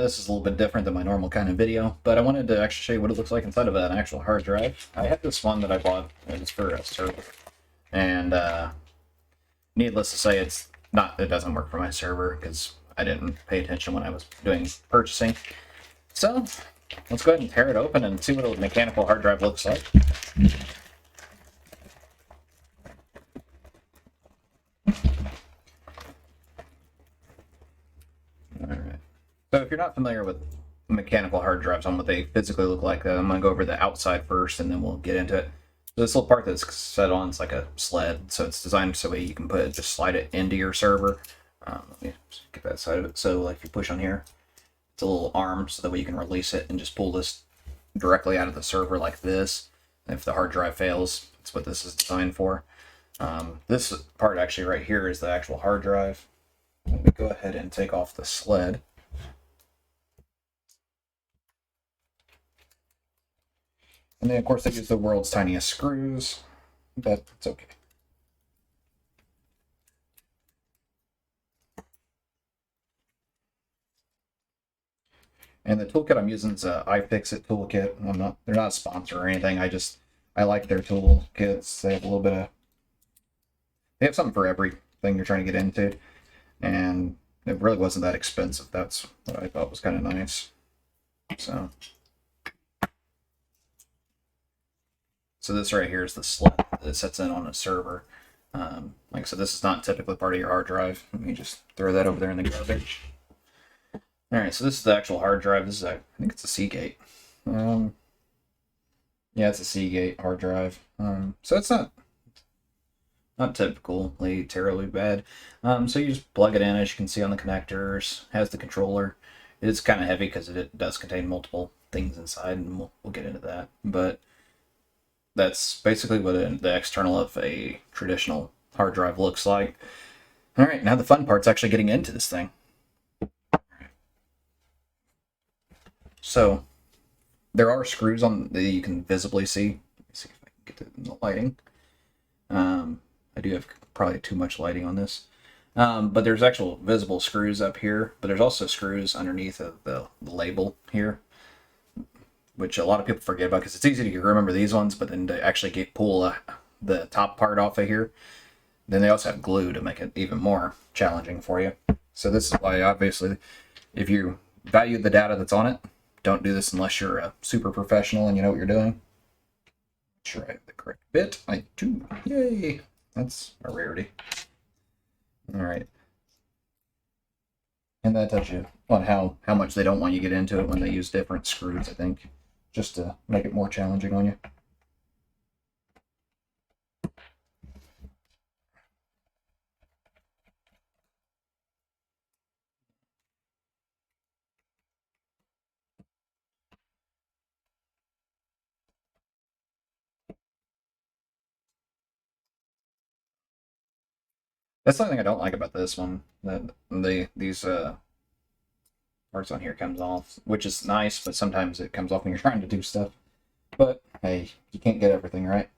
this is a little bit different than my normal kind of video, but I wanted to actually show you what it looks like inside of an actual hard drive. I have this one that I bought. It's for a server, and needless to say, it doesn't work for my server because I didn't pay attention when I was doing purchasing. So let's go ahead and tear it open and see what a mechanical hard drive looks like. Alright. So if you're not familiar with mechanical hard drives on what they physically look like, I'm going to go over the outside first and then we'll get into it. So this little part that's set on is like a sled, so it's designed so you can just slide it into your server. Let me get that side of it. So like if you push on here, it's a little arm so that way you can release it and just pull this directly out of the server like this. And if the hard drive fails, that's what this is designed for. This part actually right here is the actual hard drive. Let me go ahead and take off the sled. And then of course they use the world's tiniest screws, but it's okay. And the toolkit I'm using is a Ifixit Toolkit. They're not a sponsor or anything. I like their toolkits. They have a little bit of, they have something for everything you're trying to get into. And it really wasn't that expensive. That's what I thought was kind of nice. So this right here is the sled that sets in on a server. Like I said, this is not typically part of your hard drive. Let me just throw that over there in the garbage. Alright, so this is the actual hard drive. This is I think it's a Seagate. Yeah, it's a Seagate hard drive. So it's not typically terribly bad. So you just plug it in, as you can see on the connectors. Has the controller. It's kind of heavy because it does contain multiple things inside, and we'll get into that. But that's basically what the external of a traditional hard drive looks like. All right, now the fun part's actually getting into this thing. So there are screws on that you can visibly see. Let me see if I can get the lighting. I do have probably too much lighting on this. But there's actual visible screws up here, but there's also screws underneath of the label here, which a lot of people forget about because it's easy to remember these ones, but then to actually pull the top part off of here, then they also have glue to make it even more challenging for you. So this is why, obviously, if you value the data that's on it, don't do this unless you're a super professional and you know what you're doing. Sure, I have the correct bit. I do. Yay! That's a rarity. All right. And that tells you on how much they don't want you to get into it when they use different screws, I think, just to make it more challenging on you. That's something I don't like about this one, that these parts on here comes off, which is nice, but sometimes it comes off when you're trying to do stuff. But hey, you can't get everything right.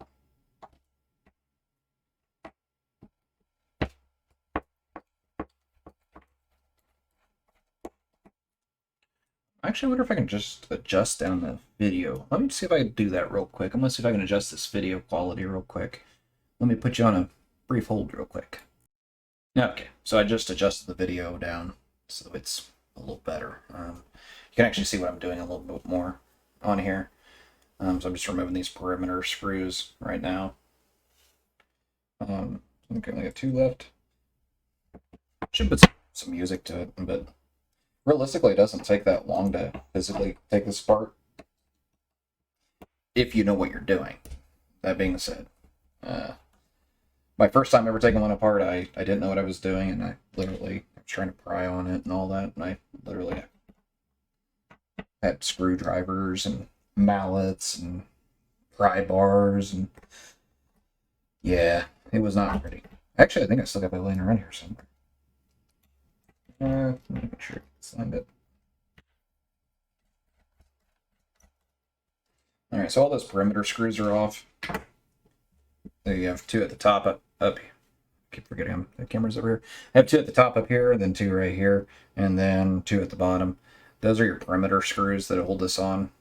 Actually, I wonder if I can just adjust down the video. Let me see if I can do that real quick. I'm gonna see if I can adjust this video quality real quick. Let me put you on a brief hold real quick. Okay, so I just adjusted the video down so it's a little better. You can actually see what I'm doing a little bit more on here. So I'm just removing these perimeter screws right now. I think I only got 2 left. Should put some music to it, but realistically, it doesn't take that long to physically take this apart if you know what you're doing. That being said, my first time ever taking one apart, I didn't know what I was doing, and I literally was trying to pry on it and all that, and I literally had screwdrivers and mallets and pry bars, and yeah, it was not pretty. Actually, I think I still got that laying around here somewhere. Let me make sure I signed it. All right, so all those perimeter screws are off. There you have 2 at the top up. I keep forgetting them. The camera's over here. I have 2 at the top up here, then 2 right here, and then 2 at the bottom. those are your perimeter screws that hold this on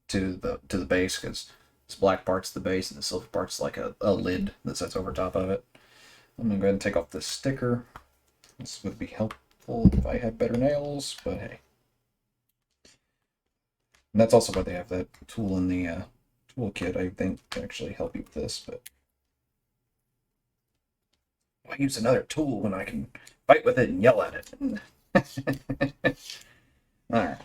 to the base, because this black part's the base and the silver part's like a lid that sits over top of it. I'm gonna go ahead and take off this sticker. This would be helpful if I had better nails, but hey. And that's also why they have that tool in the toolkit, I think, to actually help you with this. But why use another tool when I can fight with it and yell at it? Alright.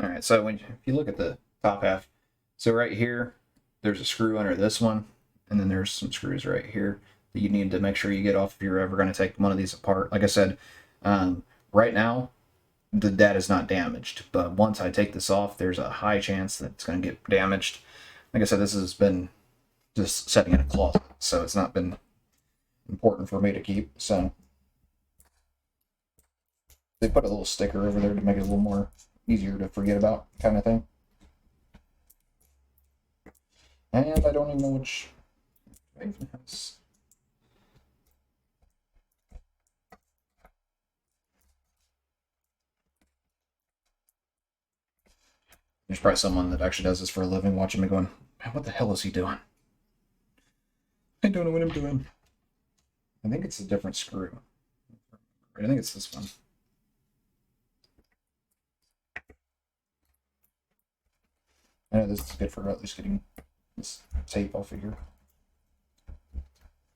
Alright, so if you look at the top half, so right here, there's a screw under this one, and then there's some screws right here that you need to make sure you get off if you're ever going to take one of these apart. Like I said, right now, the data is not damaged, but once I take this off, there's a high chance that it's going to get damaged. Like I said, this has been just sitting in a closet, so it's not been important for me to keep. So they put a little sticker over there to make it a little more easier to forget about, kind of thing. And I don't even know which. There's probably someone that actually does this for a living watching me going, man, what the hell is he doing? I don't know what I'm doing. I think it's a different screw. I think it's this one. I know this is good for at least getting this tape off of here.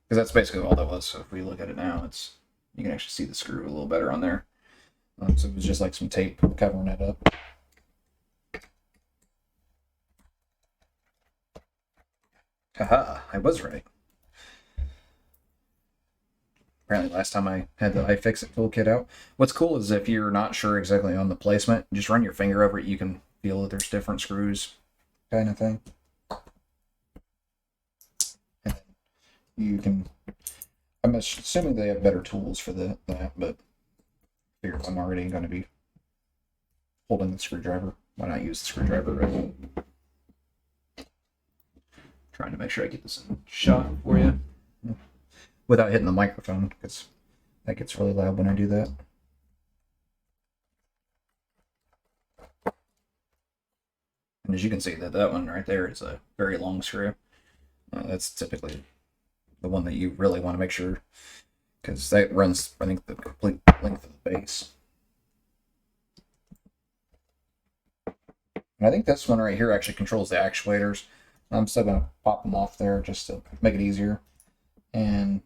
Because that's basically all that was. So if we look at it now, you can actually see the screw a little better on there. So it was just like some tape covering it up. Haha, I was right. Apparently last time I had the Ifixit Toolkit out. What's cool is if you're not sure exactly on the placement, just run your finger over it. You can feel that there's different screws, kind of thing. And you can, I'm assuming they have better tools for that, but I figure if I'm already going to be holding the screwdriver, why not use the screwdriver right now? Trying to make sure I get this in shot for you without hitting the microphone, because that gets really loud when I do that. And as you can see, that one right there is a very long screw. That's typically the one that you really want to make sure, because that runs, I think, the complete length of the base. And I think this one right here actually controls the actuators. I'm still going to pop them off there just to make it easier. And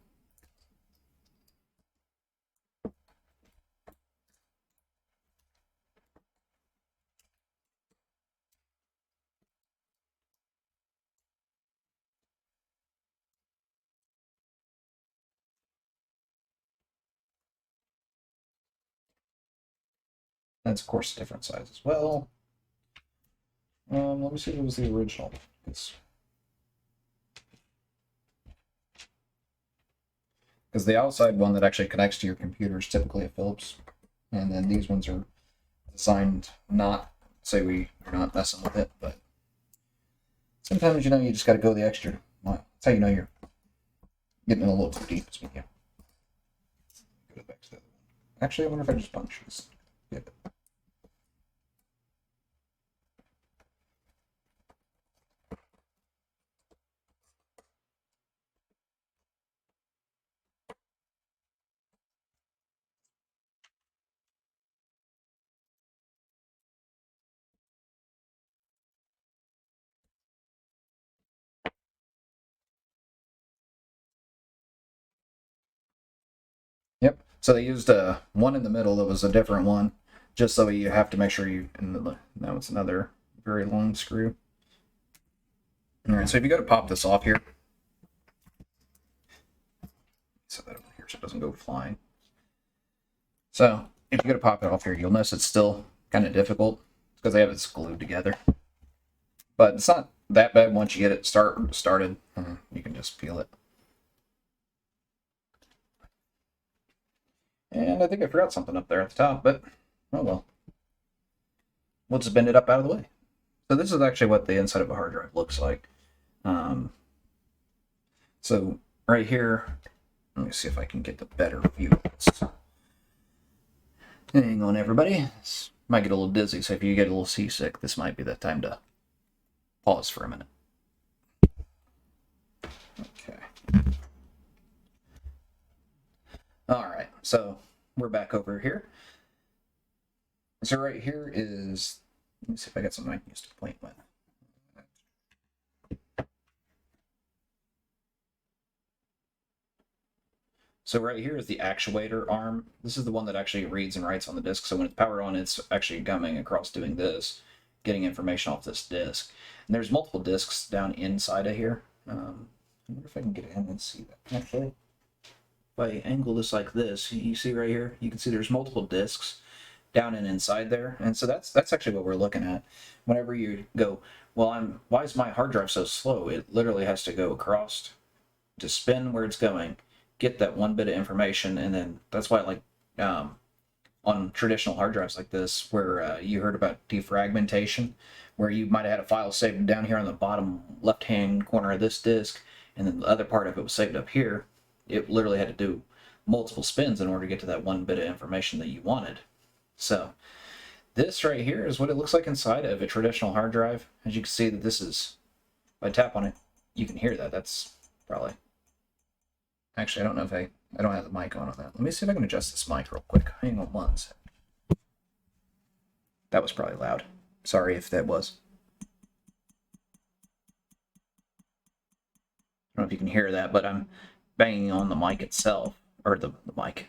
that's, of course, a different size as well. Let me see if it was the original. Because the outside one that actually connects to your computer is typically a Phillips, and then these ones are designed not, say we're not messing with it, but sometimes, you just got to go the extra. Well, that's how you know you're getting a little too deep. Yeah. Go back to the other one. Actually, I wonder if I just punch this. Yep. Yep. So they used one in the middle that was a different one, just so you have to make sure you. And now it's another very long screw. All right. So if you go to pop this off here, set that over here so it doesn't go flying. So if you go to pop it off here, you'll notice it's still kind of difficult because they have it glued together. But it's not that bad once you get it started. You can just peel it. And I think I forgot something up there at the top, but oh well. We'll just bend it up out of the way. So this is actually what the inside of a hard drive looks like. So right here, let me see if I can get the better view of this. Hang on, everybody. This might get a little dizzy, so if you get a little seasick, this might be the time to pause for a minute. Okay. Alright, so we're back over here. So right here is, let me see if I got something I can use to point with. So right here is the actuator arm. This is the one that actually reads and writes on the disk. So when it's powered on, it's actually coming across doing this, getting information off this disk. And there's multiple disks down inside of here. I wonder if I can get in and see that. Actually, if I angle this like this, you see right here, you can see there's multiple disks down and inside there. And so that's actually what we're looking at. Whenever you go, well, why is my hard drive so slow? It literally has to go across to spin where it's going, get that one bit of information, and then that's why, like, on traditional hard drives like this, where you heard about defragmentation, where you might have had a file saved down here on the bottom left-hand corner of this disk, and then the other part of it was saved up here. It literally had to do multiple spins in order to get to that one bit of information that you wanted. So this right here is what it looks like inside of a traditional hard drive. As you can see, that this is, if I tap on it, you can hear that. That's probably, actually, I don't know if I don't have the mic on that. Let me see if I can adjust this mic real quick. Hang on one second. That was probably loud. Sorry if that was. I don't know if you can hear that, but I'm banging on the mic itself, or the mic,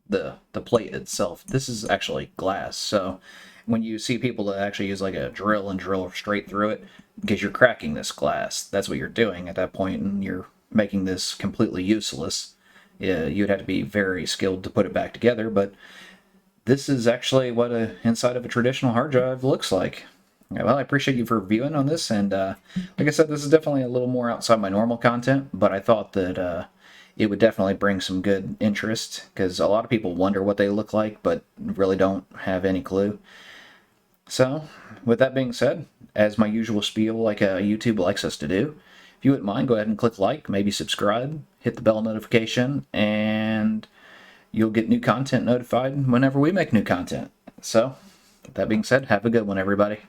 the plate itself. This is actually glass, so when you see people that actually use like a drill and drill straight through it, because you're cracking this glass, that's what you're doing at that point, and you're making this completely useless. Yeah, you'd have to be very skilled to put it back together, but this is actually what inside of a traditional hard drive looks like. Well, I appreciate you for viewing on this, and like I said, this is definitely a little more outside my normal content, but I thought that it would definitely bring some good interest, because a lot of people wonder what they look like, but really don't have any clue. So, with that being said, as my usual spiel like YouTube likes us to do, if you wouldn't mind, go ahead and click like, maybe subscribe, hit the bell notification, and you'll get new content notified whenever we make new content. So, with that being said, have a good one, everybody.